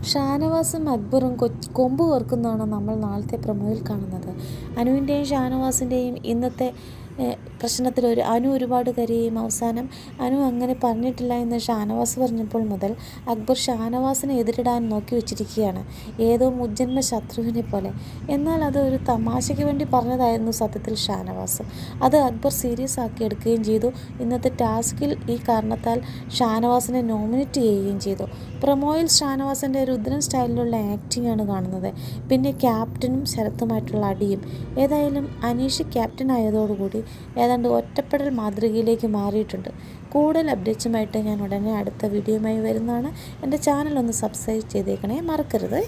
ഷാനവാസും അക്ബറും കൊമ്പ് കോർക്കുന്നതാണ് നമ്മൾ നാളത്തെ പ്രൊമോയിൽ കാണുന്നത്. അനുവിൻ്റെയും ഷാനവാസിൻ്റെയും ഇന്നത്തെ പ്രശ്നത്തിൽ അനു ഒരുപാട് കരയുകയും അവസാനം അനു അങ്ങനെ പറഞ്ഞിട്ടില്ല എന്ന് ഷാനവാസ് പറഞ്ഞപ്പോൾ മുതൽ അക്ബർ ഷാനവാസിനെ എതിരിടാൻ നോക്കി വെച്ചിരിക്കുകയാണ്, ഏതോ മുജ്ജന്മ ശത്രുവിനെ പോലെ. എന്നാൽ അത് ഒരു തമാശയ്ക്ക് വേണ്ടി പറഞ്ഞതായിരുന്നു സത്യത്തിൽ ഷാനവാസ്. അത് അക്ബർ സീരിയസ് ആക്കി എടുക്കുകയും ചെയ്തു. ഇന്നത്തെ ടാസ്കിൽ ഈ കാരണത്താൽ ഷാനവാസിനെ നോമിനേറ്റ് ചെയ്യുകയും ചെയ്തു. പ്രൊമോയിൽ ഷാനവാസിൻ്റെ രുദ്രൻ സ്റ്റൈലിലുള്ള ആക്ടിംഗ് ആണ് കാണുന്നത്. പിന്നെ ക്യാപ്റ്റനും ശരത്തുമായിട്ടുള്ള അടിയും. ഏതായാലും അനീഷ് ക്യാപ്റ്റൻ ആയതോടുകൂടി ഏതാണ്ട് ഒറ്റപ്പെടൽ മാതൃകയിലേക്ക് മാറിയിട്ടുണ്ട്. കൂടുതൽ അപ്ഡേറ്റ്സുമായിട്ട് ഞാൻ ഉടനെ അടുത്ത വീഡിയോയുമായി വരുന്നതാണ്. എൻ്റെ ചാനൽ ഒന്ന് സബ്സ്ക്രൈബ് ചെയ്തേക്കണേ, മറക്കരുത്.